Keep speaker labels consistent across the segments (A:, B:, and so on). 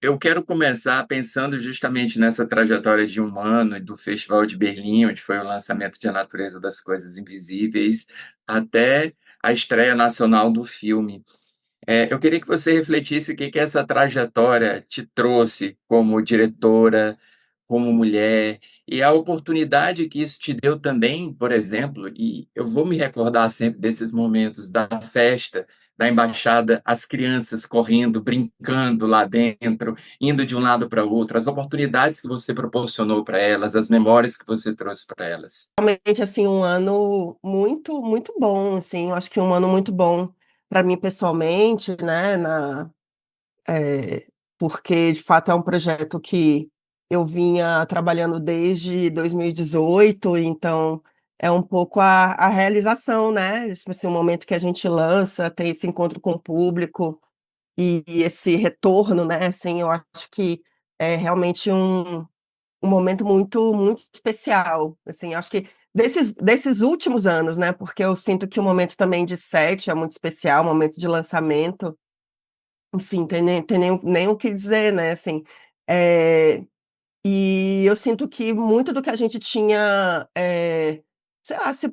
A: Eu quero começar pensando justamente nessa trajetória de um ano e do Festival de Berlim, onde foi o lançamento de A Natureza das Coisas Invisíveis, até a estreia nacional do filme. Eu queria que você refletisse o que que essa trajetória te trouxe como diretora, como mulher, e a oportunidade que isso te deu também, por exemplo, e eu vou me recordar sempre desses momentos da festa, da embaixada, as crianças correndo, brincando lá dentro, indo de um lado para o outro, as oportunidades que você proporcionou para elas, as memórias que você trouxe para elas.
B: Realmente, assim, um ano muito, muito bom, assim, eu acho que um ano muito bom para mim pessoalmente, né, é, porque de fato é um projeto que eu vinha trabalhando desde 2018, então é um pouco a realização, né, tipo assim, o momento que a gente lança, tem esse encontro com o público e esse retorno, né, assim, eu acho que é realmente um momento muito, muito especial, assim, acho que desses últimos anos, né, porque eu sinto que o momento também de set é muito especial, o momento de lançamento, enfim, tem nem o que dizer, né, assim, é, e eu sinto que muito do que a gente tinha, sei lá, se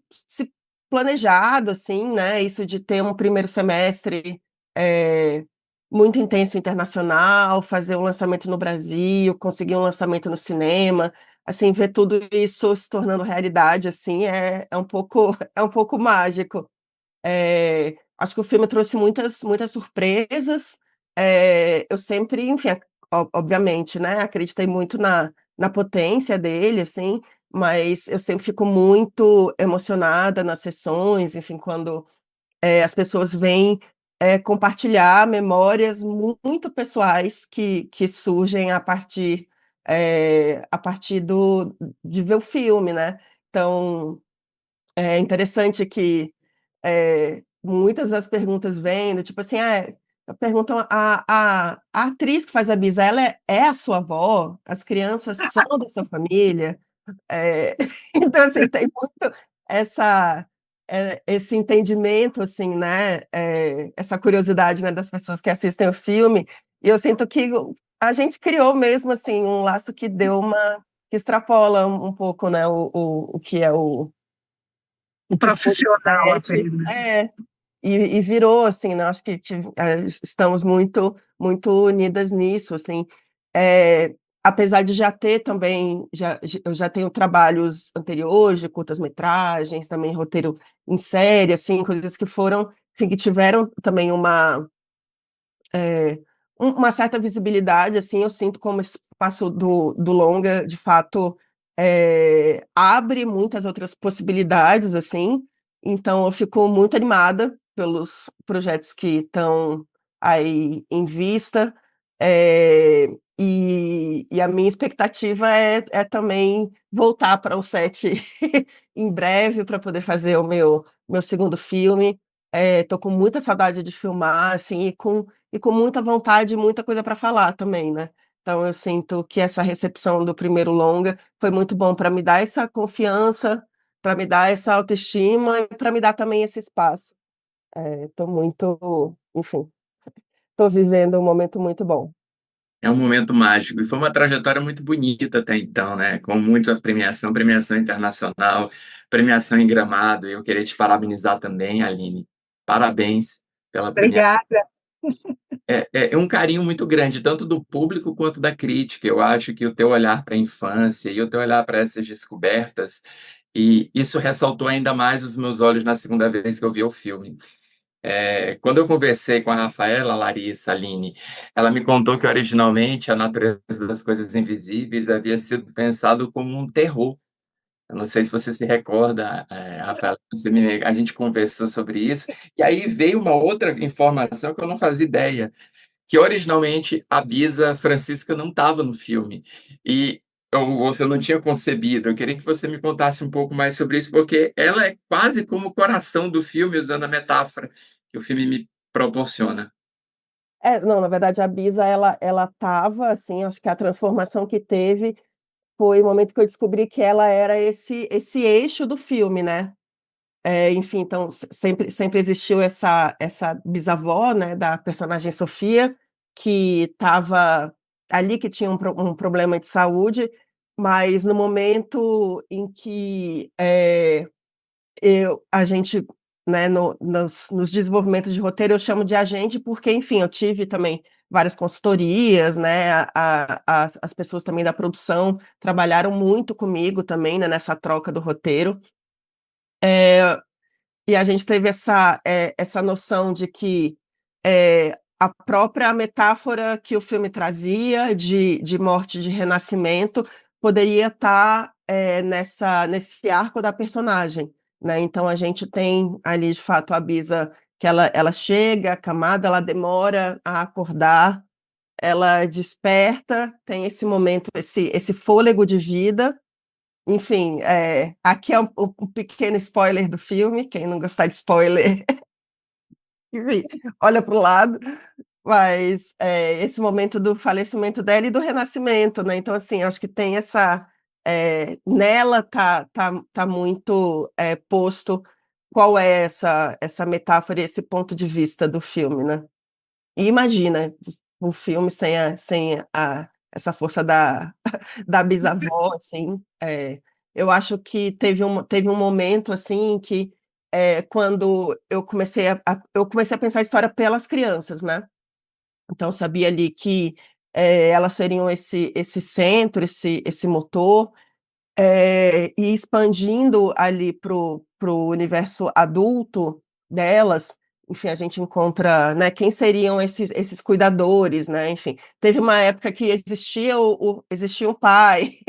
B: planejado, assim, né, isso de ter um primeiro semestre é, muito intenso internacional, fazer um lançamento no Brasil, conseguir um lançamento no cinema, assim, ver tudo isso se tornando realidade, assim, é um pouco, é um pouco mágico. Acho que o filme trouxe muitas, muitas surpresas. Eu sempre, enfim, obviamente, né, acreditei muito na potência dele, assim, mas eu sempre fico muito emocionada nas sessões, enfim, quando as pessoas vêm compartilhar memórias muito pessoais que surgem a partir de ver o filme, né? Então, é interessante que muitas das perguntas vêm, do tipo assim, perguntam a atriz que faz a Bisa, ela é a sua avó? As crianças são da sua família? É, então, assim, tem muito essa, esse entendimento, assim, né? Essa curiosidade, né, das pessoas que assistem o filme, e eu sinto que a gente criou mesmo, assim, um laço que deu que extrapola um pouco, né, o que é o que foi
C: Profissional
B: o set,
C: apenas.
B: e virou, assim, né? Acho que estamos muito, muito unidas nisso, assim. É, apesar de já ter também, eu já tenho trabalhos anteriores de curtas-metragens, também roteiro em série, assim, coisas que foram, enfim, que tiveram também é, uma certa visibilidade, assim, eu sinto como esse espaço do longa, de fato, abre muitas outras possibilidades, assim, então eu fico muito animada pelos projetos que estão aí em vista, e a minha expectativa é também voltar para o set em breve para poder fazer o meu segundo filme. Estou com muita saudade de filmar, assim, e com muita vontade e muita coisa para falar também, né? Então eu sinto que essa recepção do primeiro longa foi muito bom para me dar essa confiança, para me dar essa autoestima e para me dar também esse espaço. Estou muito, enfim, estou vivendo um momento muito bom.
A: É um momento mágico, e foi uma trajetória muito bonita até então, né? Com muita premiação, premiação internacional, premiação em Gramado. Eu queria te parabenizar também, Aline. Parabéns pela premiação.
C: Obrigada.
A: É um carinho muito grande, tanto do público quanto da crítica. Eu acho que o teu olhar para a infância e o teu olhar para essas descobertas, e isso ressaltou ainda mais os meus olhos na segunda vez que eu vi o filme. Quando eu conversei com a Rafaela Larissa Aline, ela me contou que originalmente A Natureza das Coisas Invisíveis havia sido pensado como um terror. Eu não sei se você se recorda, Rafaela, a gente conversou sobre isso, e aí veio uma outra informação que eu não fazia ideia, que originalmente a Bisa Francisca não estava no filme. E você não tinha concebido. Eu queria que você me contasse um pouco mais sobre isso, porque ela é quase como o coração do filme, usando a metáfora que o filme me proporciona.
B: Não, na verdade, a Bisa, ela estava, assim, acho que a transformação que teve foi o momento que eu descobri que ela era esse eixo do filme, né? Enfim, então sempre existiu essa bisavó, né, da personagem Sofia, que estava. ali que tinha um problema de saúde, mas no momento em que a gente, né, nos desenvolvimentos de roteiro, eu chamo de agente, porque, enfim, eu tive também várias consultorias, né, as pessoas também da produção trabalharam muito comigo também, né, nessa troca do roteiro. E a gente teve essa noção de que a própria metáfora que o filme trazia de morte, de renascimento, poderia estar nesse arco da personagem, né? Então a gente tem ali, de fato, a Bisa, que ela chega, a camada, ela demora a acordar, ela desperta, tem esse momento, esse fôlego de vida. Enfim, aqui é um pequeno spoiler do filme, quem não gostar de spoiler, enfim, olha para o lado, mas esse momento do falecimento dela e do renascimento, né? Então, assim, acho que tem nela tá muito posto qual é essa metáfora e esse ponto de vista do filme, né? E imagina um filme sem essa força da bisavó, assim, eu acho que teve um momento, assim, que quando eu comecei a pensar a história pelas crianças, né? Então, eu sabia ali que elas seriam esse centro, esse motor, e expandindo ali pro universo adulto delas, enfim, a gente encontra, né, quem seriam esses cuidadores, né, enfim. Teve uma época que existia um pai,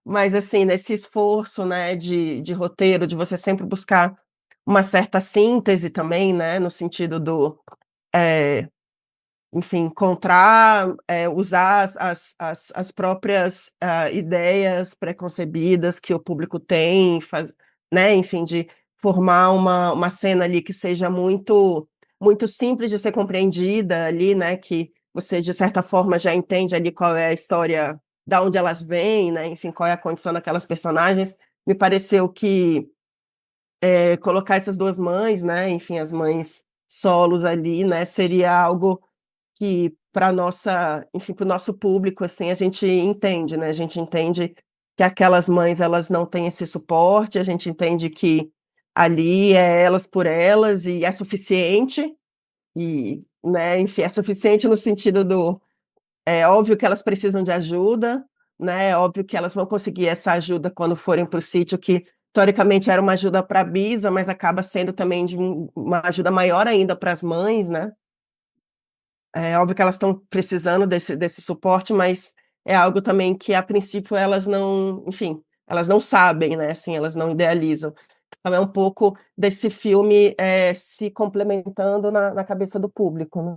B: mas, assim, nesse esforço, né, de roteiro, de você sempre buscar uma certa síntese também, né, no sentido eh enfim, encontrar, usar as próprias, ideias preconcebidas que o público tem, né, enfim, de formar uma cena ali que seja muito simples de ser compreendida ali, né, que você de certa forma já entende ali qual é a história, da onde elas vêm, né, enfim, qual é a condição daquelas personagens. Me pareceu que, colocar essas 2 mães, né, enfim, as mães solos ali, né, seria algo que para nossa enfim, para o nosso público, assim, a gente entende, né, a gente entende que aquelas mães, elas não têm esse suporte, a gente entende que ali é elas por elas e é suficiente, né, enfim, é suficiente no sentido é óbvio que elas precisam de ajuda, né, é óbvio que elas vão conseguir essa ajuda quando forem para o sítio, que teoricamente era uma ajuda para a Bisa, mas acaba sendo também de uma ajuda maior ainda para as mães, né. É óbvio que elas estão precisando desse suporte, mas é algo também que, a princípio, elas não, enfim, elas não sabem, né, assim, elas não idealizam. Então é um pouco desse filme, se complementando na cabeça do público, né.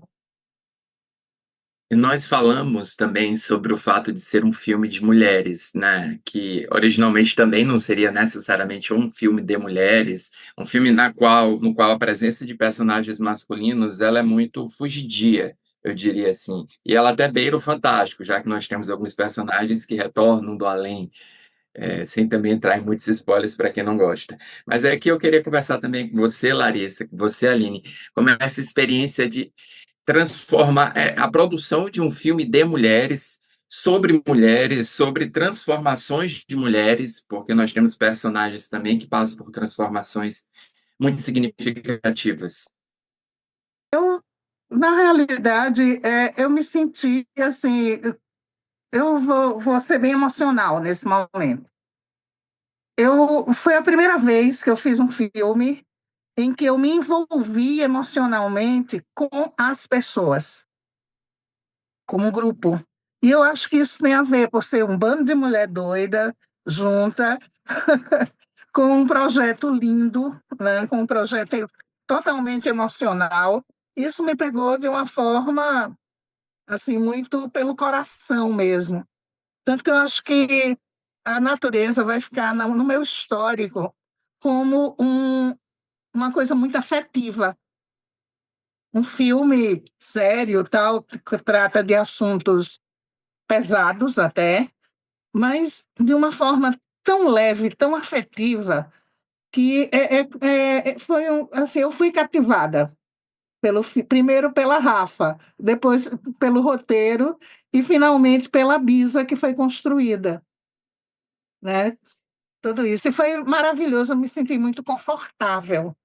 A: E nós falamos também sobre o fato de ser um filme de mulheres, né, que originalmente também não seria necessariamente um filme de mulheres, um filme no qual a presença de personagens masculinos, ela é muito fugidia, eu diria assim, e ela até beira o fantástico, já que nós temos alguns personagens que retornam do além, sem também entrar em muitos spoilers para quem não gosta. Mas é que eu queria conversar também com você, Larissa, com você, Aline, como é essa experiência de transformar a produção de um filme de mulheres, sobre transformações de mulheres, porque nós temos personagens também que passam por transformações muito significativas.
C: Na realidade, eu me senti assim, eu vou ser bem emocional nesse momento. Foi a primeira vez que eu fiz um filme em que eu me envolvi emocionalmente com as pessoas, como um grupo. E eu acho que isso tem a ver por ser um bando de mulher doida, junta, com um projeto lindo, né, com um projeto totalmente emocional. Isso me pegou de uma forma assim, muito pelo coração mesmo. Tanto que eu acho que a natureza vai ficar no meu histórico como uma coisa muito afetiva. Um filme sério, tal, que trata de assuntos pesados até, mas de uma forma tão leve, tão afetiva, que foi assim, eu fui cativada primeiro pela Rafa, depois pelo roteiro e finalmente pela Bisa que foi construída, né? Tudo isso. E foi maravilhoso, eu me senti muito confortável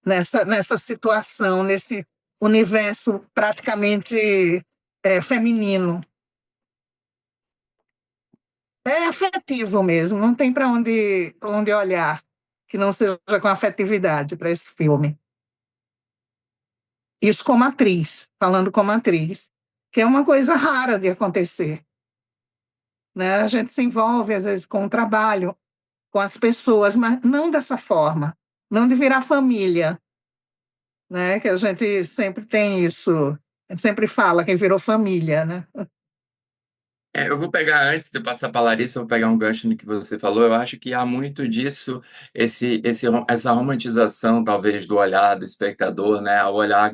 C: nessa situação, nesse universo praticamente feminino. É afetivo mesmo, não tem para onde olhar que não seja com afetividade para esse filme. Isso como atriz, falando como atriz, que é uma coisa rara de acontecer, né? A gente se envolve, às vezes, com o trabalho, com as pessoas, mas não dessa forma, não de virar família, né? Que a gente sempre tem isso, a gente sempre fala quem virou família, né?
A: Eu vou pegar, antes de passar para a Larissa, eu vou pegar um gancho no que você falou. Eu acho que há muito disso, essa romantização, talvez, do olhar do espectador, né? O olhar,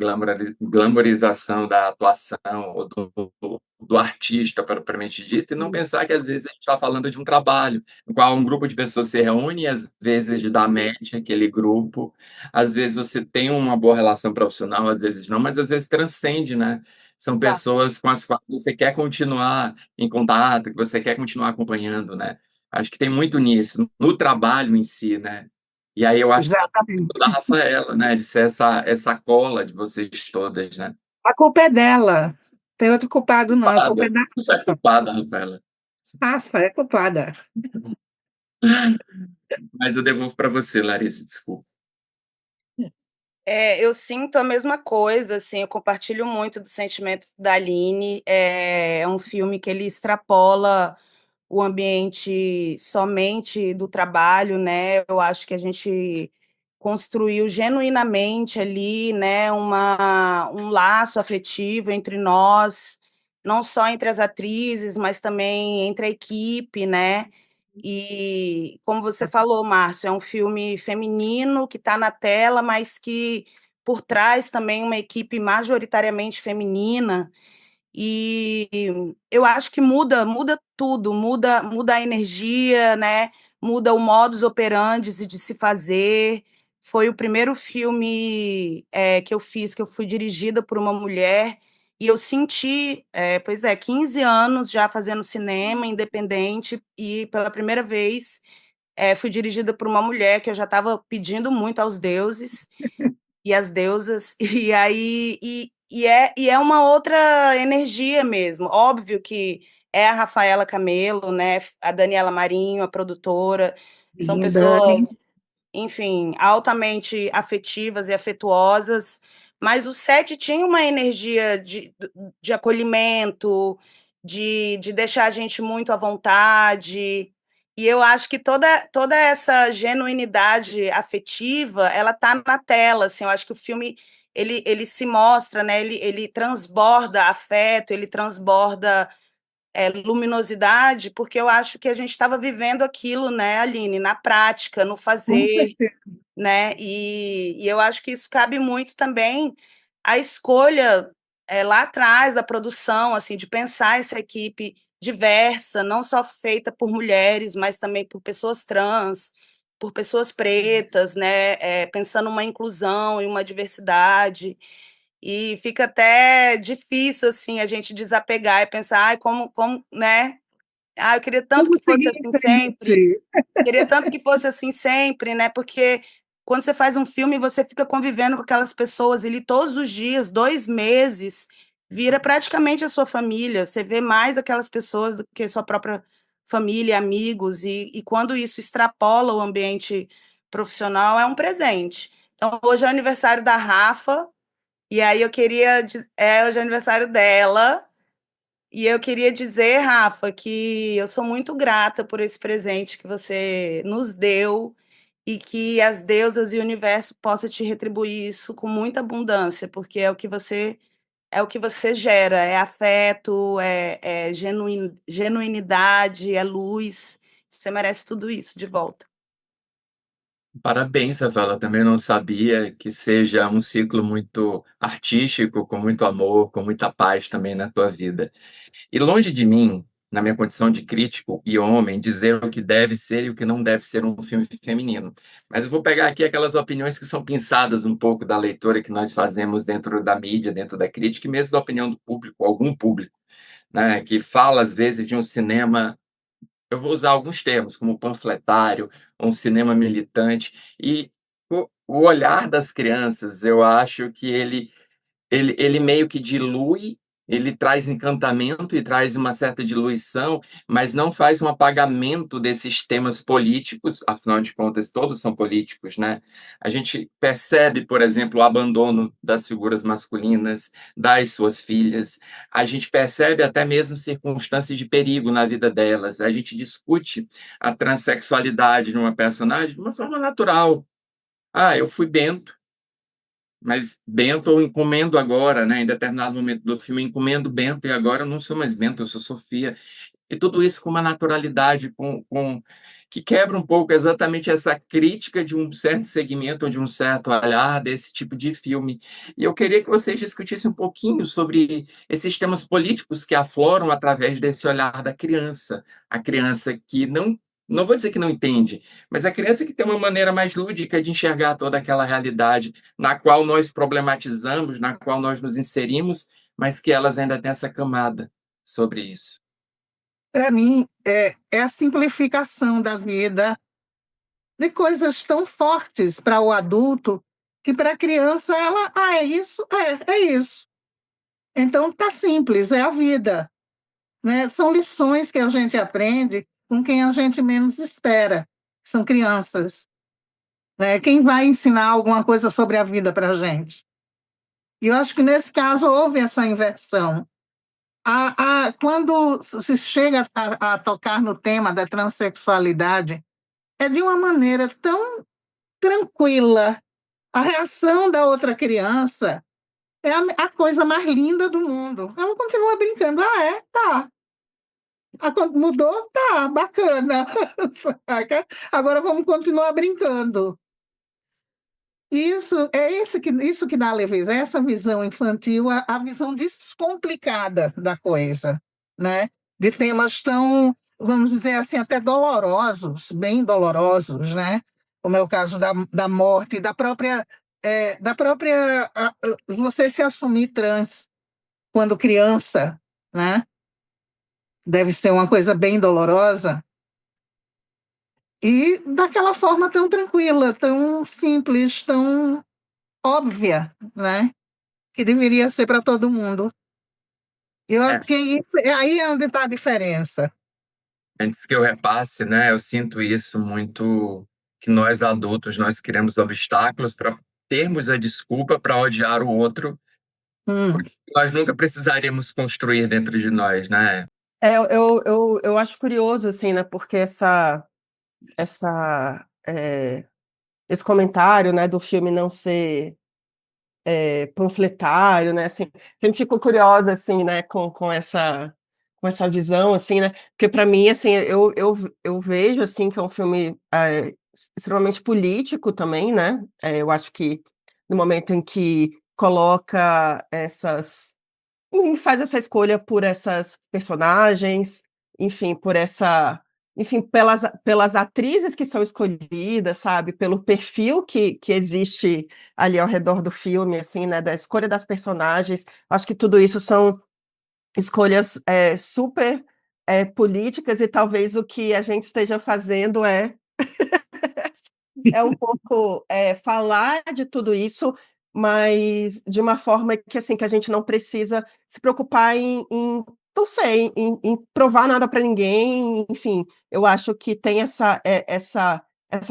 A: glamorização da atuação, ou do artista, propriamente dito, e não pensar que, às vezes, a gente está falando de um trabalho, no qual um grupo de pessoas se reúne, e às vezes dá match aquele grupo, às vezes você tem uma boa relação profissional, às vezes não, mas às vezes transcende, né? São
B: Tá.
A: pessoas com as quais você quer continuar em contato, que você quer continuar acompanhando, né? Acho que tem muito nisso, no trabalho em si, né? E aí eu acho que é
C: Exatamente.
A: da Rafaela, né? De ser essa cola de vocês todas, né?
C: A culpa é dela. Tem outro culpado, não. A culpa é
A: Culpada.
C: da
A: Você é culpada, Rafaela.
C: Rafa, é culpada.
A: Mas eu devolvo para você, Larissa, desculpa.
D: Eu sinto a mesma coisa, assim, eu compartilho muito do sentimento da Aline. É um filme que ele extrapola o ambiente somente do trabalho, né? Eu acho que a gente construiu genuinamente ali, né, um laço afetivo entre nós, não só entre as atrizes, mas também entre a equipe, né? E como você falou, Márcio, é um filme feminino que está na tela, mas que por trás também uma equipe majoritariamente feminina. E eu acho que muda tudo, muda a energia, né? Muda o modus operandi de se fazer. Foi o primeiro filme que eu fiz, que eu fui dirigida por uma mulher, e eu senti, 15 anos já fazendo cinema independente, e pela primeira vez fui dirigida por uma mulher que eu já estava pedindo muito aos deuses e as deusas, e aí e é uma outra energia mesmo. Óbvio que é a Rafaela Camelo, né, a Daniela Marinho, a produtora, são
C: Sim,
D: pessoas,
C: Dani.
D: enfim, altamente afetivas e afetuosas, mas o set tinha uma energia de acolhimento, de deixar a gente muito à vontade, e eu acho que toda essa genuinidade afetiva, ela tá na tela, assim, eu acho que o filme, ele se mostra, né, ele transborda afeto, ele transborda luminosidade, porque eu acho que a gente estava vivendo aquilo, né, Aline, na prática, no
C: Com
D: fazer,
C: certeza.
D: né? E eu acho que isso cabe muito também à escolha lá atrás da produção, assim, de pensar essa equipe diversa, não só feita por mulheres, mas também por pessoas trans, por pessoas pretas, né? Pensando uma inclusão e uma diversidade. E fica até difícil assim a gente desapegar e pensar, ai, como, né? Ah, eu queria tanto
C: Como
D: que fosse
C: seguir em
D: assim sempre.
C: frente?
D: Queria tanto que fosse assim sempre, né? Porque quando você faz um filme, você fica convivendo com aquelas pessoas ali todos os dias, 2 meses, vira praticamente a sua família. Você vê mais aquelas pessoas do que sua própria família, amigos, e quando isso extrapola o ambiente profissional, é um presente. Então, hoje é o aniversário da Rafa, e aí eu queria. Hoje é o aniversário dela. E eu queria dizer, Rafa, que eu sou muito grata por esse presente que você nos deu e que as deusas e o universo possam te retribuir isso com muita abundância, porque é o que você gera, é afeto, é genuinidade, é luz. Você merece tudo isso de volta.
A: Parabéns, Rafaela. Também não sabia que seja um ciclo muito artístico, com muito amor, com muita paz também na tua vida. E longe de mim, na minha condição de crítico e homem, dizer o que deve ser e o que não deve ser um filme feminino. Mas eu vou pegar aqui aquelas opiniões que são pensadas um pouco da leitura que nós fazemos dentro da mídia, dentro da crítica, e mesmo da opinião do público, algum público. né, que fala, às vezes, de um cinema, eu vou usar alguns termos, como panfletário, um cinema militante, e o olhar das crianças, eu acho que ele meio que dilui, ele traz encantamento e traz uma certa diluição, mas não faz um apagamento desses temas políticos, afinal de contas, todos são políticos, né? A gente percebe, por exemplo, o abandono das figuras masculinas, das suas filhas, a gente percebe até mesmo circunstâncias de perigo na vida delas, a gente discute a transexualidade numa personagem de uma forma natural. Ah, eu fui Bento, mas Bento eu encomendo agora, né, em determinado momento do filme, eu encomendo Bento e agora eu não sou mais Bento, eu sou Sofia. E tudo isso com uma naturalidade, que quebra um pouco exatamente essa crítica de um certo segmento ou de um certo olhar desse tipo de filme. E eu queria que vocês discutissem um pouquinho sobre esses temas políticos que afloram através desse olhar da criança. A criança que não vou dizer que não entende, mas a criança que tem uma maneira mais lúdica de enxergar toda aquela realidade na qual nós problematizamos, na qual nós nos inserimos, mas que elas ainda têm essa camada sobre isso.
C: Para mim, é a simplificação da vida, de coisas tão fortes para o adulto, que para a criança ela, é isso, é isso. Então tá simples, é a vida, né? São lições que a gente aprende com quem a gente menos espera, são crianças, né? Quem vai ensinar alguma coisa sobre a vida para a gente? E eu acho que nesse caso houve essa inversão. Quando se chega a tocar no tema da transexualidade, é de uma maneira tão tranquila. A reação da outra criança é a coisa mais linda do mundo. Ela continua brincando. Ah, é? Tá. Mudou? Tá, bacana. Saca? Agora vamos continuar brincando. Isso que dá leveza, essa visão infantil, a visão descomplicada da coisa, né? De temas tão, vamos dizer assim, até dolorosos, bem dolorosos, né? Como é o caso da morte, você se assumir trans quando criança, né? Deve ser uma coisa bem dolorosa. E daquela forma tão tranquila, tão simples, tão óbvia, né? Que deveria ser para todo mundo. Eu acho
A: É,
C: que aí é onde está a diferença.
A: antes que eu repasse, né, eu sinto isso muito, que nós adultos, nós criamos obstáculos para termos a desculpa para odiar o outro,
C: Hum,
A: que nós nunca precisaríamos construir dentro de nós, né?
B: Eu acho curioso, assim, né, porque esse comentário, né, do filme não ser panfletário, né, assim, sempre fico curiosa, assim, né, com essa visão, assim, né, porque para mim, assim, eu vejo, assim, que é um filme extremamente político também, né, eu acho que no momento em que coloca enfim, faz essa escolha por essas personagens, enfim, enfim, pelas atrizes que são escolhidas, sabe, pelo perfil que existe ali ao redor do filme, assim, né, da escolha das personagens. Acho que tudo isso são escolhas super políticas e talvez o que a gente esteja fazendo é um pouco falar de tudo isso, mas de uma forma que assim que a gente não precisa se preocupar não sei, em provar nada para ninguém, enfim, eu acho que tem essa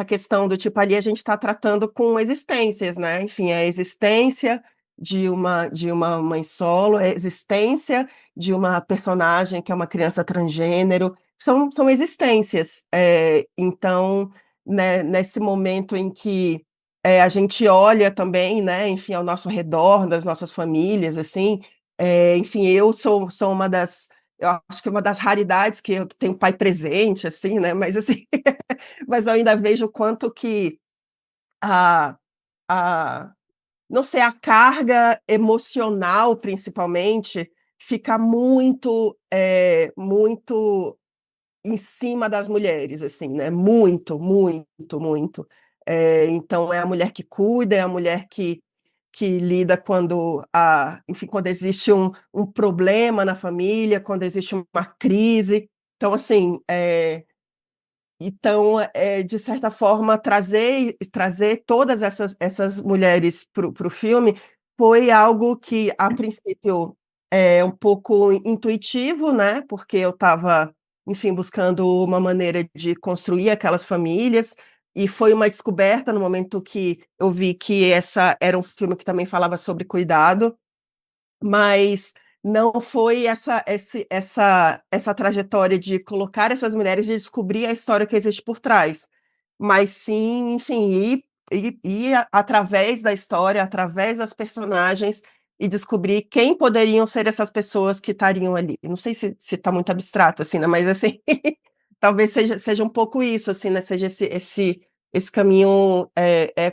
B: questão do tipo ali a gente está tratando com existências, né? Enfim, a existência de uma mãe solo, a existência de uma personagem que é uma criança transgênero, são existências. Então né, nesse momento em que a gente olha também, né, enfim, ao nosso redor, das nossas famílias, assim, enfim, sou uma eu acho que é uma das raridades que eu tenho pai presente, assim, né, mas assim, mas eu ainda vejo o quanto que a, a, não sei, a carga emocional, principalmente, fica muito em cima das mulheres, assim, né? Muito, muito, muito. Então é a mulher que cuida, é a mulher que lida enfim, quando existe um problema na família, quando existe uma crise. Então, assim, de certa forma, trazer todas essas mulheres para o filme foi algo que, a princípio, é um pouco intuitivo, né? Porque eu estava, enfim, buscando uma maneira de construir aquelas famílias, e foi uma descoberta no momento que eu vi que essa era um filme que também falava sobre cuidado, mas não foi essa trajetória de colocar essas mulheres, de descobrir a história que existe por trás, mas sim, enfim, ir através da história, através das personagens, e descobrir quem poderiam ser essas pessoas que estariam ali. Não sei se está muito abstrato, assim, né, mas assim, talvez seja um pouco isso, assim, né, seja esse caminho,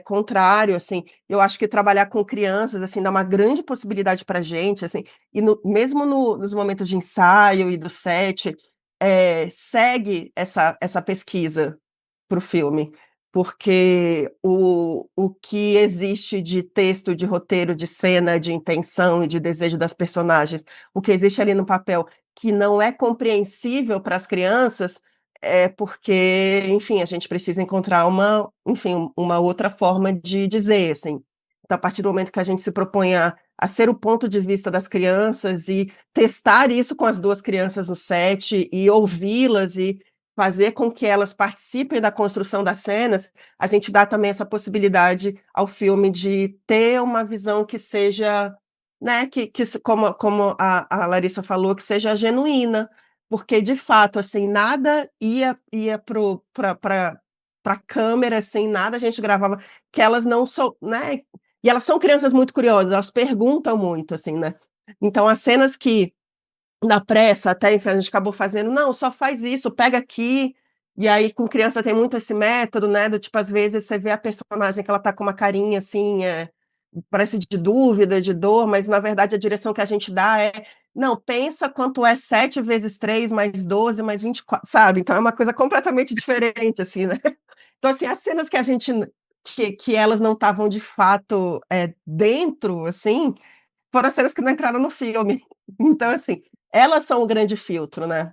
B: contrário, assim. Eu acho que trabalhar com crianças, assim, dá uma grande possibilidade pra gente, assim, e mesmo nos momentos de ensaio e do set, segue essa pesquisa para o filme, porque o que existe de texto, de roteiro, de cena, de intenção e de desejo das personagens, o que existe ali no papel que não é compreensível para as crianças, é porque, enfim, a gente precisa encontrar enfim, uma outra forma de dizer, assim. Então, a partir do momento que a gente se propõe a ser o ponto de vista das crianças e testar isso com as duas crianças no set e ouvi-las e fazer com que elas participem da construção das cenas, a gente dá também essa possibilidade ao filme de ter uma visão que seja, né, como a Larissa falou, que seja genuína, porque de fato, assim, nada ia para a câmera, assim, nada a gente gravava que elas não são, né, e elas são crianças muito curiosas, elas perguntam muito, assim, né. Então as cenas que na pressa, até, enfim, a gente acabou fazendo: "Não, só faz isso, pega aqui", e aí com criança tem muito esse método, né, do tipo, às vezes você vê a personagem que ela tá com uma carinha, assim, parece de dúvida, de dor, mas na verdade a direção que a gente dá é: "Não, pensa quanto é 7 vezes 3 mais 12 mais 24", sabe, então é uma coisa completamente diferente, assim, né. Então, assim, as cenas que a gente que elas não estavam de fato, dentro, assim, foram as cenas que não entraram no filme. Então, assim, elas são o grande filtro, né,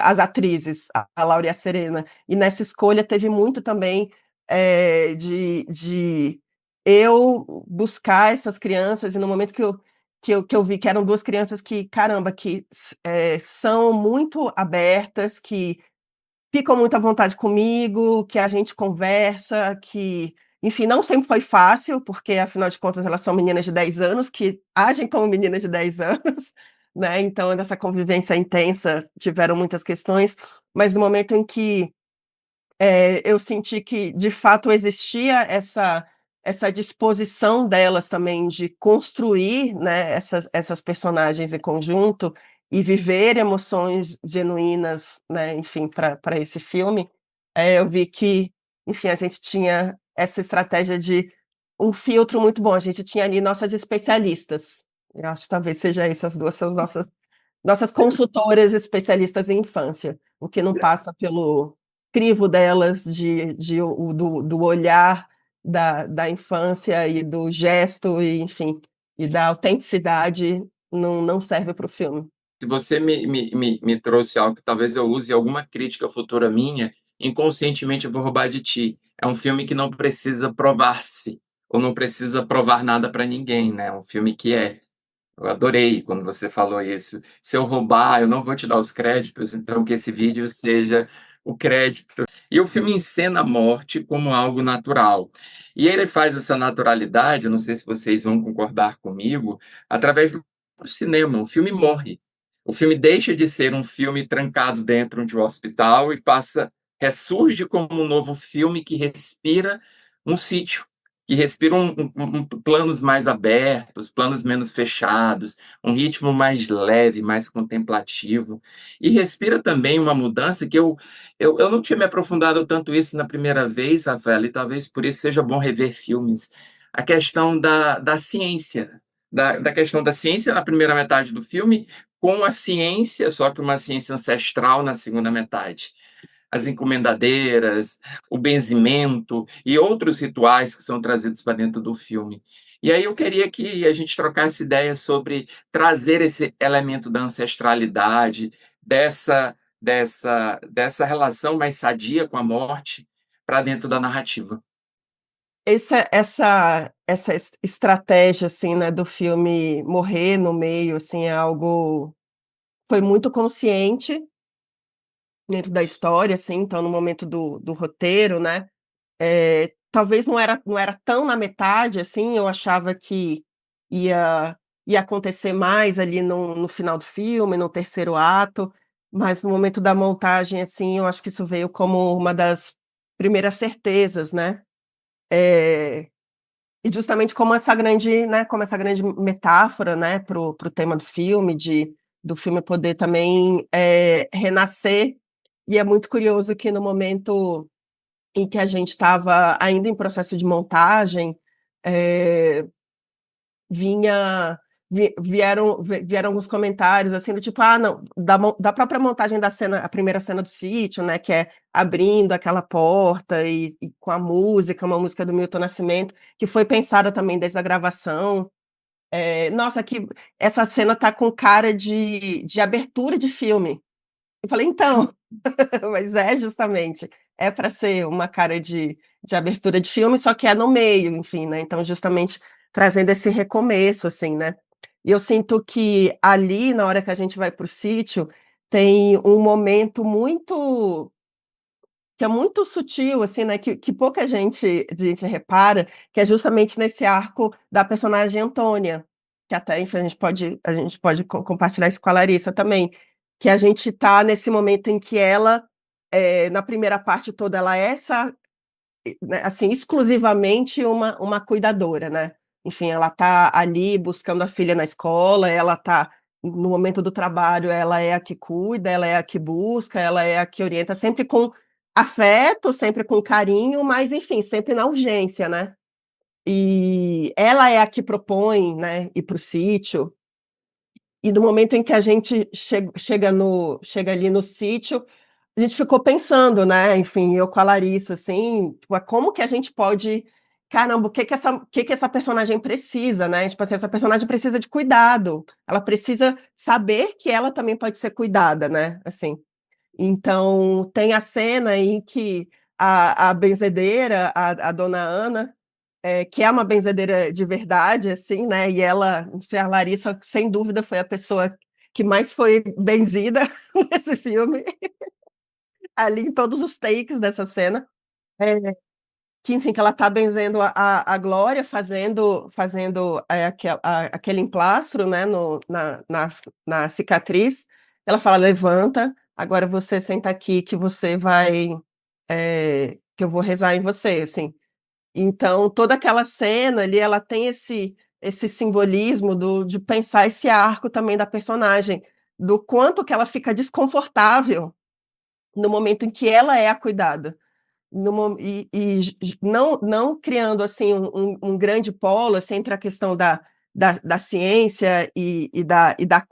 B: as atrizes, a Laura e a Serena. E nessa escolha teve muito também, de eu buscar essas crianças, e no momento que eu vi que eram 2 crianças que, caramba, que são muito abertas, que ficam muito à vontade comigo, que a gente conversa, que, enfim, não sempre foi fácil, porque afinal de contas elas são meninas de 10 anos, que agem como meninas de 10 anos, né, então nessa convivência intensa tiveram muitas questões, mas no momento em que eu senti que, de fato, existia essa disposição delas também de construir, né, essas personagens em conjunto e viver emoções genuínas, né, enfim, para esse filme, eu vi que, enfim, a gente tinha essa estratégia de um filtro muito bom, a gente tinha ali nossas especialistas. Eu acho que talvez seja isso, as 2 são as nossas consultoras especialistas em infância, o que não passa pelo crivo delas do olhar da infância e do gesto e, enfim, e da autenticidade, não serve para o filme.
A: Se você me trouxe algo que talvez eu use em alguma crítica futura minha, inconscientemente eu vou roubar de ti. É um filme que não precisa provar-se, ou não precisa provar nada para ninguém, né? É um filme que é. Eu adorei quando você falou isso. Se eu roubar, eu não vou te dar os créditos, então que esse vídeo seja o crédito. E o filme encena a morte como algo natural. E ele faz essa naturalidade, eu não sei se vocês vão concordar comigo, através do cinema. O filme morre. O filme deixa de ser um filme trancado dentro de um hospital e ressurge como um novo filme que respira um sítio, que respiram planos mais abertos, planos menos fechados, um ritmo mais leve, mais contemplativo, e respira também uma mudança que eu não tinha me aprofundado tanto isso na primeira vez, Rafael, e talvez por isso seja bom rever filmes, a questão da ciência, da questão da ciência na primeira metade do filme, com a ciência, só que uma ciência ancestral na segunda metade, as encomendadeiras, o benzimento e outros rituais que são trazidos para dentro do filme. E aí eu queria que a gente trocasse ideias sobre trazer esse elemento da ancestralidade, dessa relação mais sadia com a morte para dentro da narrativa.
B: Essa estratégia, assim, né, do filme morrer no meio, assim, é algo foi muito consciente dentro da história, assim, então no momento do roteiro, né, talvez não era tão na metade, assim, eu achava que ia ia acontecer mais ali no final do filme, no terceiro ato, mas no momento da montagem, assim, eu acho que isso veio como uma das primeiras certezas, né. Eh E justamente como essa grande metáfora, né, para o tema do filme, do filme poder também, renascer, e é muito curioso que no momento em que a gente estava ainda em processo de montagem, eh vinha vieram alguns comentários, assim, do tipo: "Ah, não", da própria montagem da cena, a primeira cena do sítio, né, que é abrindo aquela porta e com a música, uma música do Milton Nascimento, que foi pensada também desde a gravação. "Nossa, que essa cena tá com cara de abertura de filme". Eu falei: "Então". Mas é justamente, é para ser uma cara de abertura de filme, só que é no meio, enfim, né, então justamente trazendo esse recomeço, assim, né. E eu sinto que ali, na hora que a gente vai para o sítio, tem um momento que é muito sutil, assim, né, que pouca gente repara, que é justamente nesse arco da personagem Antônia, que até, enfim, a gente pode compartilhar isso com a Larissa também, que a gente tá nesse momento em que ela, na primeira parte toda, ela é essa, né, assim, exclusivamente uma cuidadora, né. Enfim, ela tá ali buscando a filha na escola, ela tá no momento do trabalho, ela é a que cuida, ela é a que busca, ela é a que orienta, sempre com afeto, sempre com carinho, mas enfim, sempre na urgência, né. E ela é a que propõe, né, ir para o sítio, e no momento em que a gente chega ali no sítio, a gente ficou pensando, né, enfim, eu com a Larissa, assim, tipo, como que a gente pode caramba, o que que essa personagem precisa, né, tipo assim, essa personagem precisa de cuidado, ela precisa saber que ela também pode ser cuidada, né, assim. Então, tem a cena em que a benzedeira, a dona Ana, que é uma benzedeira de verdade, assim, né, e ela, a Larissa, sem dúvida, foi a pessoa que mais foi benzida nesse filme, ali em todos os takes dessa cena. É, que enfim, que ela tá benzendo a Glória, fazendo, aquele emplastro, né, na cicatriz. Ela fala: "Levanta, agora você senta aqui que você vai, que eu vou rezar em você", assim. Então, toda aquela cena ali, ela tem esse simbolismo de pensar esse arco também da personagem, do quanto que ela fica desconfortável no momento em que ela é a cuidada. No mo e não criando, assim, um grande polo, assim, entre a questão da ciência e da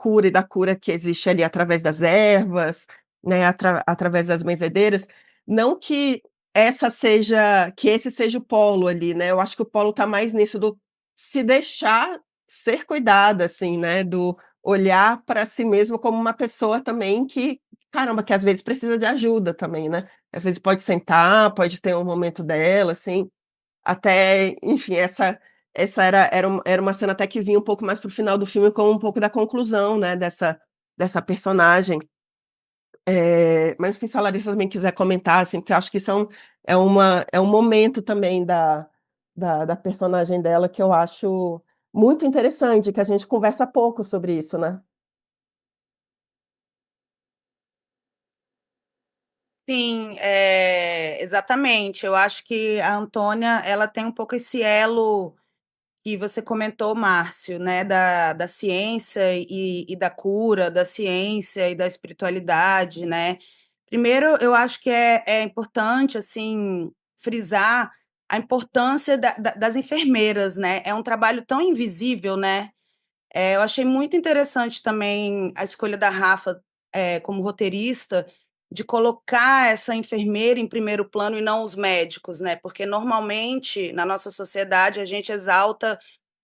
B: cura que existe ali através das ervas, né, através das benzedeiras, não que esse seja o polo ali, né, eu acho que o polo está mais nisso do se deixar ser cuidada, assim, né, do olhar para si mesmo como uma pessoa também que, caramba, que às vezes precisa de ajuda também, né. Às vezes pode sentar, pode ter um momento dela, assim, até, enfim, essa era uma cena até que vinha um pouco mais para o final do filme como um pouco da conclusão, né, dessa personagem. Mas enfim, se a Larissa também quiser comentar, assim, porque eu acho que isso é um momento também da personagem dela que eu acho muito interessante, que a gente conversa pouco sobre isso, né.
D: Sim, exatamente. Eu acho que a Antônia, ela tem um pouco esse elo que você comentou, Márcio, né, da ciência e da cura, da ciência e da espiritualidade, né. Primeiro, eu acho que é importante, assim, frisar a importância das enfermeiras, né, é um trabalho tão invisível, né. Eu achei muito interessante também a escolha da Rafa, como roteirista, de colocar essa enfermeira em primeiro plano e não os médicos, né, porque normalmente na nossa sociedade a gente exalta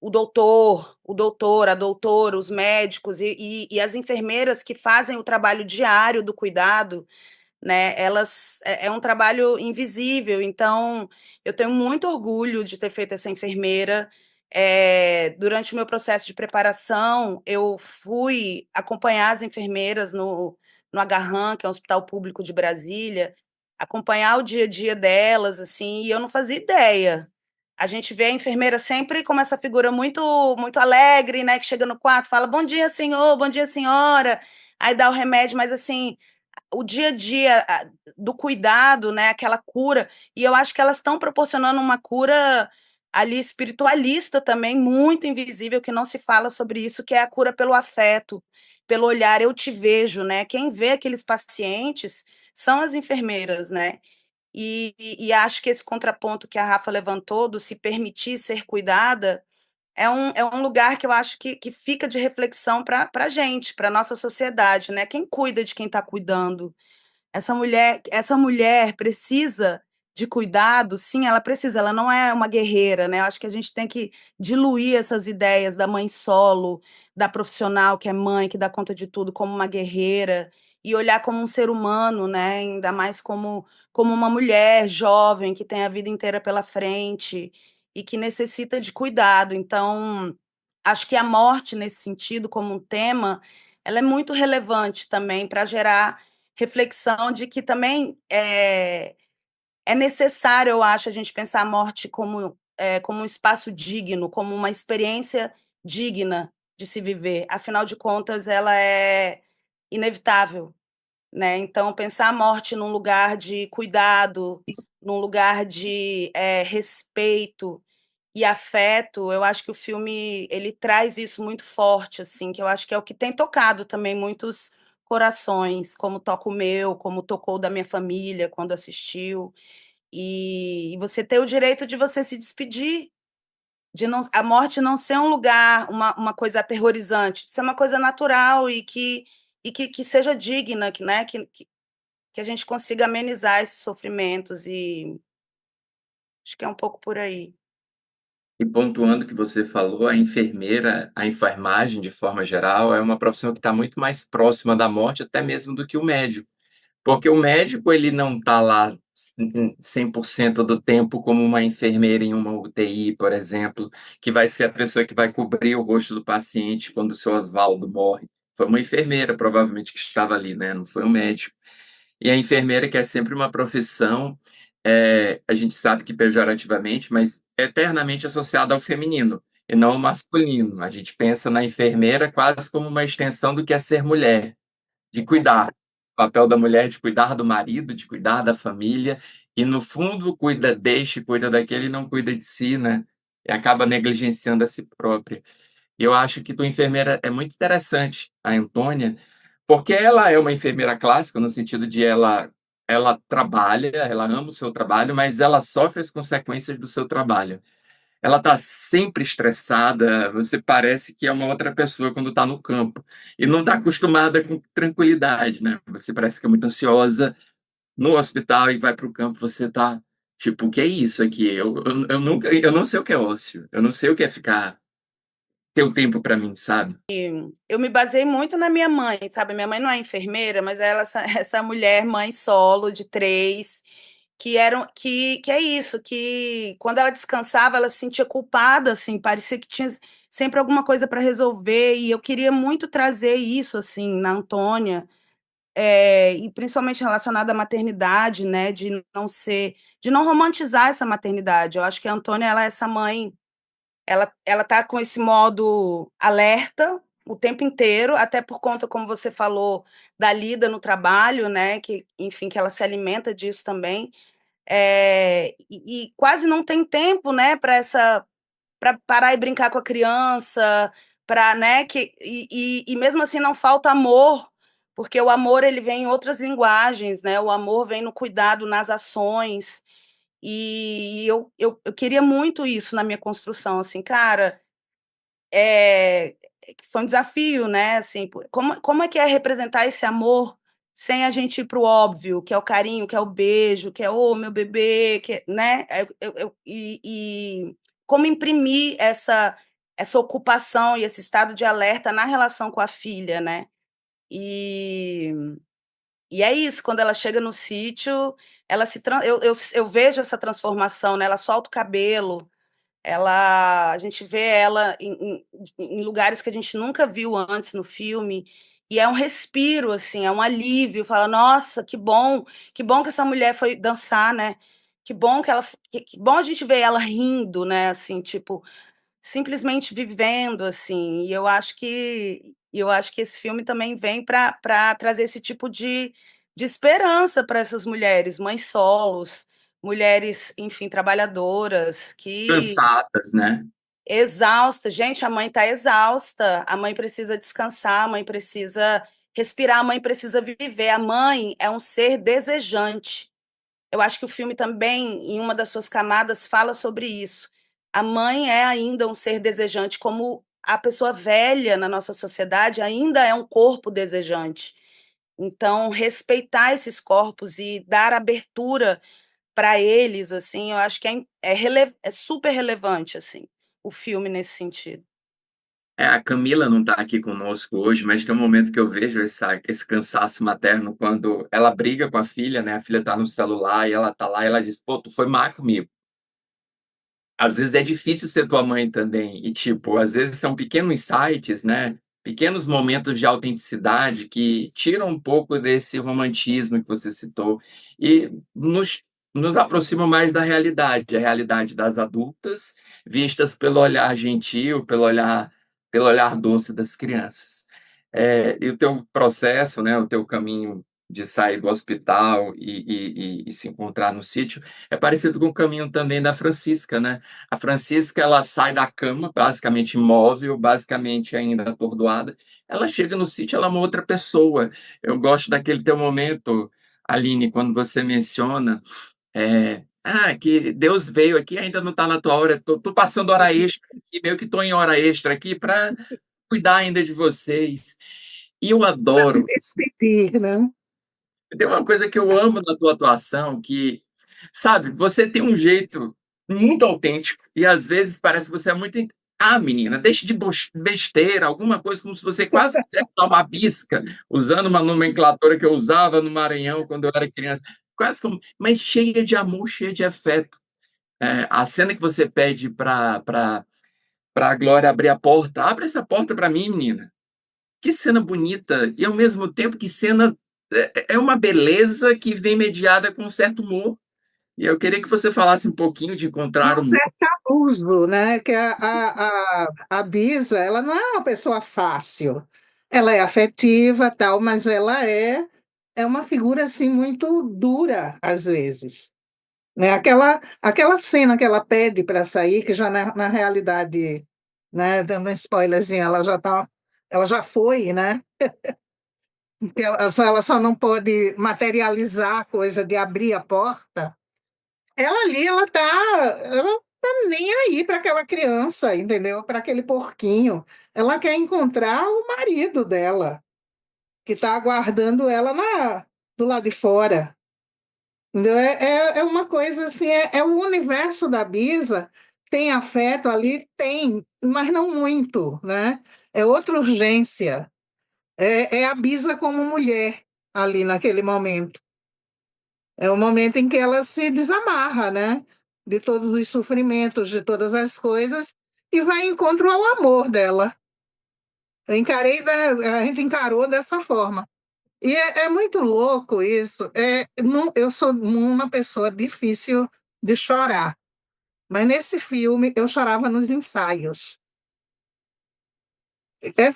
D: o doutor, a doutora, os médicos e as enfermeiras que fazem o trabalho diário do cuidado, né? Elas é um trabalho invisível, então eu tenho muito orgulho de ter feito essa enfermeira. Durante o meu processo de preparação, eu fui acompanhar as enfermeiras no Agarram, que é um hospital público de Brasília, acompanhar o dia a dia delas, assim, e eu não fazia ideia. A gente vê a enfermeira sempre como essa figura muito alegre, né, que chega no quarto, fala bom dia, senhor, bom dia, senhora, aí dá o remédio, mas assim, o dia a dia do cuidado, né, aquela cura, e eu acho que elas estão proporcionando uma cura ali espiritualista também, muito invisível, que não se fala sobre isso, que é a cura pelo afeto, pelo olhar, eu te vejo, né? Quem vê aqueles pacientes são as enfermeiras, né? E acho que esse contraponto que a Rafa levantou, do se permitir ser cuidada, é um lugar que eu acho que fica de reflexão para a gente, para a nossa sociedade, né? Quem cuida de quem está cuidando? Essa mulher precisa de cuidado, sim, ela precisa, ela não é uma guerreira, né? Eu acho que a gente tem que diluir essas ideias da mãe solo, da profissional que é mãe, que dá conta de tudo, como uma guerreira, e olhar como um ser humano, né? Ainda mais como uma mulher jovem que tem a vida inteira pela frente e que necessita de cuidado. Então, acho que a morte, nesse sentido, como um tema, ela é muito relevante também para gerar reflexão de que também é necessário, eu acho, a gente pensar a morte como um espaço digno, como uma experiência digna de se viver. Afinal de contas, ela é inevitável, né? Então, pensar a morte num lugar de cuidado, num lugar de respeito e afeto, eu acho que o filme ele traz isso muito forte, assim, que eu acho que é o que tem tocado também muitos corações, como toca o meu, como tocou o da minha família quando assistiu. E você ter o direito de você se despedir, de não, a morte não ser um lugar, uma coisa aterrorizante, de ser uma coisa natural e que seja digna, né? Que a gente consiga amenizar esses sofrimentos, e acho que é um pouco por aí.
A: E pontuando o que você falou, a enfermeira, a enfermagem, de forma geral, é uma profissão que está muito mais próxima da morte até mesmo do que o médico. Porque o médico, ele não está lá 100% do tempo como uma enfermeira em uma UTI, por exemplo, que vai ser a pessoa que vai cobrir o rosto do paciente quando o seu Oswaldo morre. Foi uma enfermeira, provavelmente, que estava ali, né? Não foi um médico. E a enfermeira, que é sempre uma profissão, a gente sabe que pejorativamente, mas eternamente associada ao feminino e não ao masculino. A gente pensa na enfermeira quase como uma extensão do que é ser mulher, de cuidar. O papel da mulher de cuidar do marido, de cuidar da família, e no fundo cuida deste, cuida daquele e não cuida de si, né? E acaba negligenciando a si própria. E eu acho que tua enfermeira é muito interessante, a Antônia, porque ela é uma enfermeira clássica, no sentido de ela trabalha, ela ama o seu trabalho, mas ela sofre as consequências do seu trabalho. Ela está sempre estressada, você parece que é uma outra pessoa quando está no campo. E não está acostumada com tranquilidade, né? Você parece que é muito ansiosa no hospital e vai para o campo, você está tipo, o que é isso aqui? Eu não sei o que é ócio, eu não sei o que é ficar, ter o tempo para mim, sabe?
D: Eu me baseei muito na minha mãe, sabe? Minha mãe não é enfermeira, mas ela essa essa mulher mãe solo de 3, que é isso, que quando ela descansava, ela se sentia culpada, assim, parecia que tinha sempre alguma coisa para resolver, e eu queria muito trazer isso, assim, na Antônia, e principalmente relacionado à maternidade, né, de não romantizar essa maternidade. Eu acho que a Antônia, ela é essa mãe, ela tá com esse modo alerta o tempo inteiro, até por conta, como você falou, da lida no trabalho, né, que, enfim, que ela se alimenta disso também, e quase não tem tempo, né, para parar e brincar com a criança, para, né, e mesmo assim não falta amor, porque o amor ele vem em outras linguagens, né, o amor vem no cuidado, nas ações, e eu queria muito isso na minha construção, assim, cara, é, foi um desafio, né? Assim, como é que é representar esse amor sem a gente ir para o óbvio, que é o carinho, que é o beijo, que é o meu bebê, que, né? E como imprimir essa ocupação e esse estado de alerta na relação com a filha, né? E, e é isso, quando ela chega no sítio, eu vejo essa transformação, né? Ela solta o cabelo, a gente vê ela em lugares que a gente nunca viu antes no filme, e é um respiro, assim, é um alívio. Fala, nossa, que bom que essa mulher foi dançar, né? Que bom que bom a gente ver ela rindo, né? Assim, tipo, simplesmente vivendo, assim. E eu acho que esse filme também vem para trazer esse tipo de esperança para essas mulheres, mães solos, mulheres, enfim, trabalhadoras, que
A: Cansadas, né?
D: exausta. Gente, a mãe está exausta, a mãe precisa descansar, a mãe precisa respirar, a mãe precisa viver. A mãe é um ser desejante. Eu acho que o filme também, em uma das suas camadas, fala sobre isso. A mãe é ainda um ser desejante, como a pessoa velha na nossa sociedade ainda é um corpo desejante. Então, respeitar esses corpos e dar abertura para eles, assim, eu acho que é super relevante, assim, o filme nesse sentido.
A: A Camila não está aqui conosco hoje, mas tem um momento que eu vejo esse cansaço materno quando ela briga com a filha, né? A filha está no celular e ela está lá e ela diz: pô, tu foi má comigo. Às vezes é difícil ser tua mãe também. E, tipo, às vezes são pequenos insights, né? Pequenos momentos de autenticidade que tiram um pouco desse romantismo que você citou e nos aproximam mais da realidade, a realidade das adultas, vistas pelo olhar gentil, pelo olhar doce das crianças. E o teu processo, né? O teu caminho de sair do hospital e se encontrar no sítio é parecido com o caminho também da Francisca, né? A Francisca, ela sai da cama, basicamente imóvel, basicamente ainda atordoada. Ela chega no sítio, ela é uma outra pessoa. Eu gosto daquele teu momento, Aline, quando você menciona que Deus veio aqui, ainda não está na tua hora. Tô passando hora extra aqui, meio que estou em hora extra aqui para cuidar ainda de vocês. E eu
C: Para se
A: adoro.
C: despedir, né?
A: Tem uma coisa que eu amo na tua atuação, que, sabe, você tem um jeito muito autêntico e às vezes parece que você é muito. Menina, deixe de besteira, alguma coisa como se você quase quisesse dar uma bisca, usando uma nomenclatura que eu usava no Maranhão quando eu era criança. Quase como, mas cheia de amor, cheia de afeto. A cena que você pede para a Glória abrir a porta, abre essa porta para mim, menina. Que cena bonita e, ao mesmo tempo, que cena é uma beleza que vem mediada com um certo humor. E eu queria que você falasse um pouquinho de
C: E
A: encontrar
C: um
A: humor.
C: certo abuso, né? Que a Bisa, ela não é uma pessoa fácil. Ela é afetiva, tal, mas ela é uma figura assim muito dura às vezes, né? Aquela cena que ela pede para sair, que já na realidade, né, dando um spoilerzinho, ela já foi, né? Que ela só não pode materializar a coisa de abrir a porta. Ela ali, ela tá nem aí para aquela criança, entendeu? Para aquele porquinho. Ela quer encontrar o marido dela, que está aguardando ela do lado de fora. Entendeu? É uma coisa assim, é o universo da Bisa, tem afeto ali? Tem, mas não muito, né? É outra urgência. É a Bisa como mulher ali naquele momento. É o momento em que ela se desamarra, né? De todos os sofrimentos, de todas as coisas, e vai em encontro ao amor dela. A gente encarou dessa forma. E é muito louco isso. Eu sou uma pessoa difícil de chorar, mas nesse filme eu chorava nos ensaios.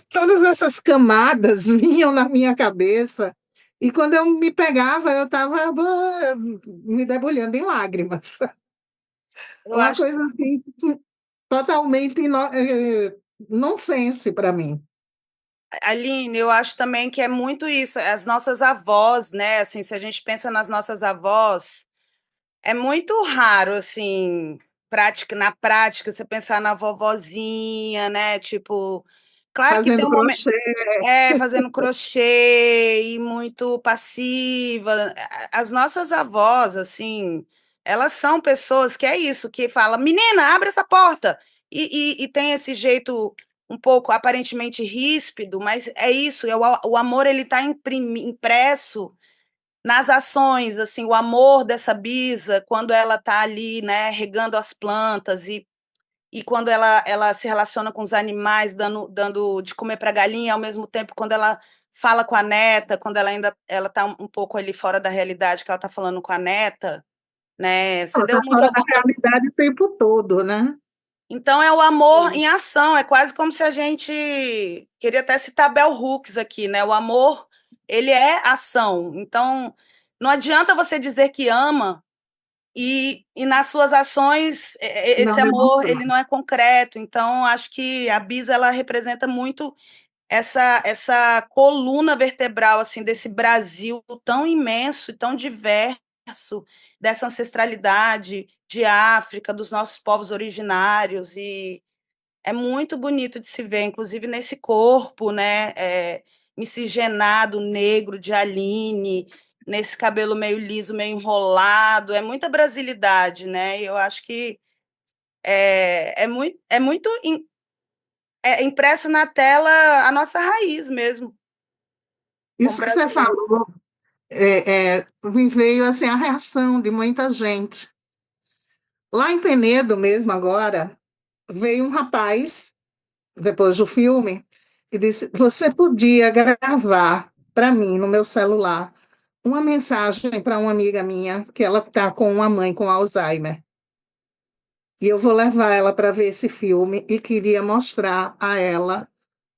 C: Todas essas camadas vinham na minha cabeça, e quando eu me pegava, eu estava me debulhando em lágrimas.
D: Eu
C: Uma
D: acho,
C: coisa assim, totalmente nonsense para mim.
D: Aline, eu acho também que é muito isso, as nossas avós, né? Assim, se a gente pensa nas nossas avós, é muito raro, assim, na prática, você pensar na vovozinha, né? Tipo, claro que tem
C: Fazendo
D: um momento.
C: crochê.
D: Fazendo crochê e muito passiva. As nossas avós, assim, elas são pessoas que é isso, que fala, menina, abre essa porta. e tem esse jeito um pouco aparentemente ríspido, mas é isso, o amor ele está impresso nas ações, assim, o amor dessa bisa, quando ela está ali, né, regando as plantas e quando ela se relaciona com os animais, dando de comer para a galinha, ao mesmo tempo quando ela fala com a neta, quando ela está um pouco ali fora da realidade, que ela está falando com a neta, né? Você
C: Ela
D: deu
C: está
D: muito
C: fora da
D: amor.
C: realidade o tempo todo, né?
D: Então é o amor em ação, é quase como se a gente queria até citar Bell Hooks aqui, né? O amor, ele é ação. Então não adianta você dizer que ama e nas suas ações
C: Não
D: esse amor
C: demonstrar.
D: ele não é concreto. Então acho que a Bisa ela representa muito essa coluna vertebral assim desse Brasil tão imenso e tão diverso, dessa ancestralidade de África, dos nossos povos originários, e é muito bonito de se ver, inclusive nesse corpo, né, miscigenado, negro de Aline, nesse cabelo meio liso, meio enrolado, é muita brasilidade, né? E eu acho que é muito impresso na tela a nossa raiz mesmo, como
C: Isso que você
D: brasileiro.
C: falou, me veio assim, a reação de muita gente. Lá em Penedo mesmo agora, veio um rapaz, depois do filme, e disse, você podia gravar para mim, no meu celular, uma mensagem para uma amiga minha, que ela está com uma mãe com Alzheimer. E eu vou levar ela para ver esse filme e queria mostrar a ela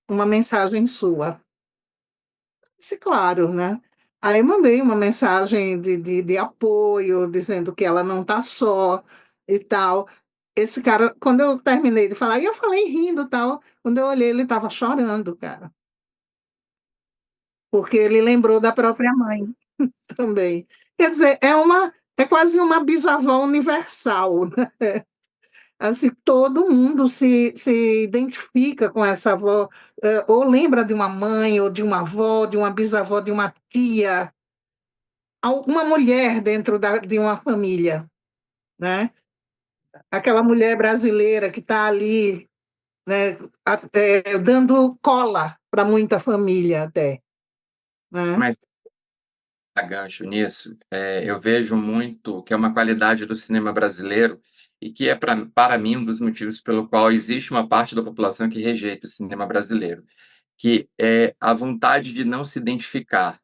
C: uma mensagem sua. Disse, claro, né? Aí mandei uma mensagem de apoio, dizendo que ela não está só e tal. Esse cara, quando eu terminei de falar, e eu falei rindo e tal, quando eu olhei, ele estava chorando, cara, porque ele lembrou da própria mãe também. Quer dizer, é quase uma bisavó universal, né? Assim, todo mundo se identifica com essa avó, ou lembra de uma mãe, ou de uma avó, de uma bisavó, de uma tia, uma mulher dentro de uma família, né? Aquela mulher brasileira que está ali, né, dando cola para muita família até, né?
A: Mas a gancho nisso, eu vejo muito que é uma qualidade do cinema brasileiro e que é, para mim, um dos motivos pelo qual existe uma parte da população que rejeita o cinema brasileiro, que é a vontade de não se identificar.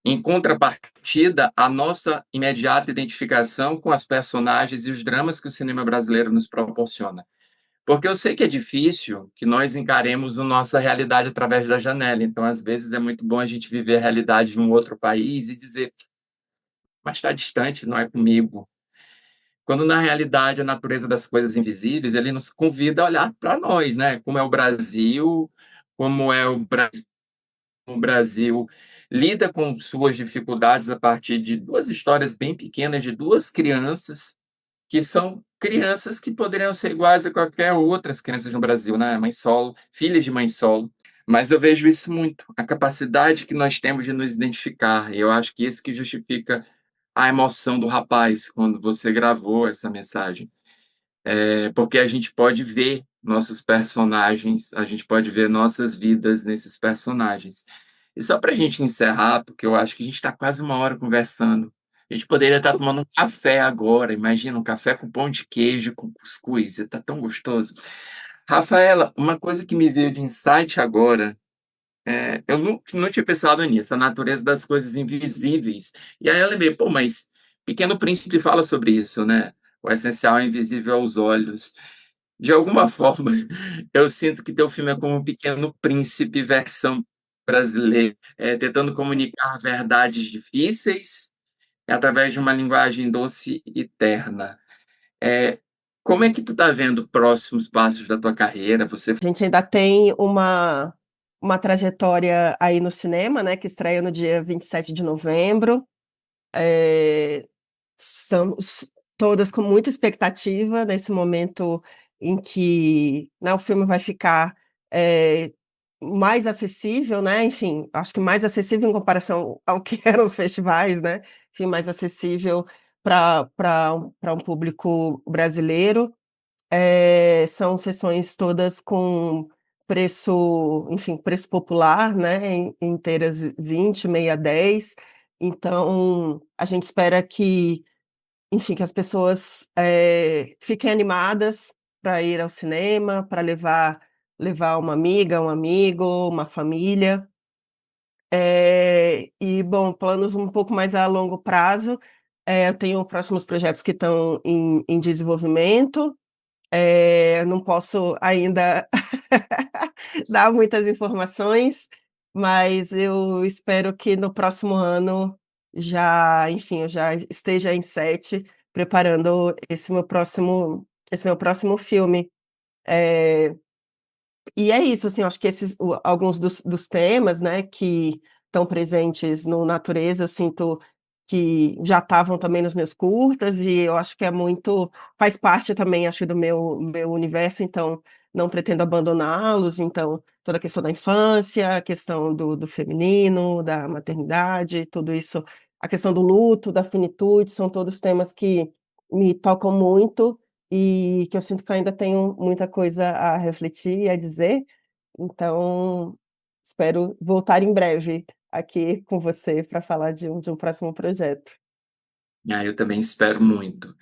A: Em contrapartida, a nossa imediata identificação com as personagens e os dramas que o cinema brasileiro nos proporciona. Porque eu sei que é difícil que nós encaremos a nossa realidade através da janela. Então, às vezes, é muito bom a gente viver a realidade de um outro país e dizer, mas está distante, não é comigo. Quando, na realidade, a natureza das coisas invisíveis, ele nos convida a olhar para nós, né? Como é o Brasil, como é o Brasil lida com suas dificuldades a partir de duas histórias bem pequenas de duas crianças que são crianças que poderiam ser iguais a qualquer outras crianças no Brasil, né? Mãe solo, filhas de mãe solo. Mas eu vejo isso muito, a capacidade que nós temos de nos identificar. E eu acho que isso que justifica a emoção do rapaz quando você gravou essa mensagem. Porque a gente pode ver nossos personagens, a gente pode ver nossas vidas nesses personagens. E só para a gente encerrar, porque eu acho que a gente está quase uma hora conversando. A gente poderia estar tomando um café agora. Imagina um café com pão de queijo, com cuscuz. Está tão gostoso. Rafaela, uma coisa que me veio de insight agora, eu não tinha pensado nisso, a natureza das coisas invisíveis. E aí eu lembrei, pô, mas Pequeno Príncipe fala sobre isso, né? O essencial é invisível aos olhos. De alguma forma, eu sinto que teu filme é como um Pequeno Príncipe versão brasileira, tentando comunicar verdades difíceis através de uma linguagem doce e terna. É, como é que tu está vendo próximos passos da tua carreira? Você
B: A gente ainda tem uma trajetória aí no cinema, né, que estreia no dia 27 de novembro. Estamos todas com muita expectativa nesse momento em que, né, o filme vai ficar é, mais acessível, né? Enfim, acho que mais acessível em comparação ao que eram os festivais, né? Enfim, mais acessível para um público brasileiro. São sessões todas com preço, enfim, preço popular, né, inteiras 20, meia 10. Então, a gente espera que, enfim, que as pessoas, fiquem animadas para ir ao cinema, para levar uma amiga, um amigo, uma família. E bom, planos um pouco mais a longo prazo, eu tenho próximos projetos que estão em desenvolvimento. Eu não posso ainda dar muitas informações, mas eu espero que no próximo ano já, enfim, eu já esteja em set preparando esse meu próximo filme. Eh e é isso, assim, eu acho que alguns dos temas, né, que estão presentes no Natureza, eu sinto que já estavam também nos meus curtas, e eu acho que faz parte também, acho, do meu universo, então não pretendo abandoná-los. Então, toda a questão da infância, a questão do feminino, da maternidade, tudo isso, a questão do luto, da finitude, são todos temas que me tocam muito e que eu sinto que eu ainda tenho muita coisa a refletir e a dizer. Então, espero voltar em breve aqui com você para falar de um próximo projeto.
A: Eu também espero muito.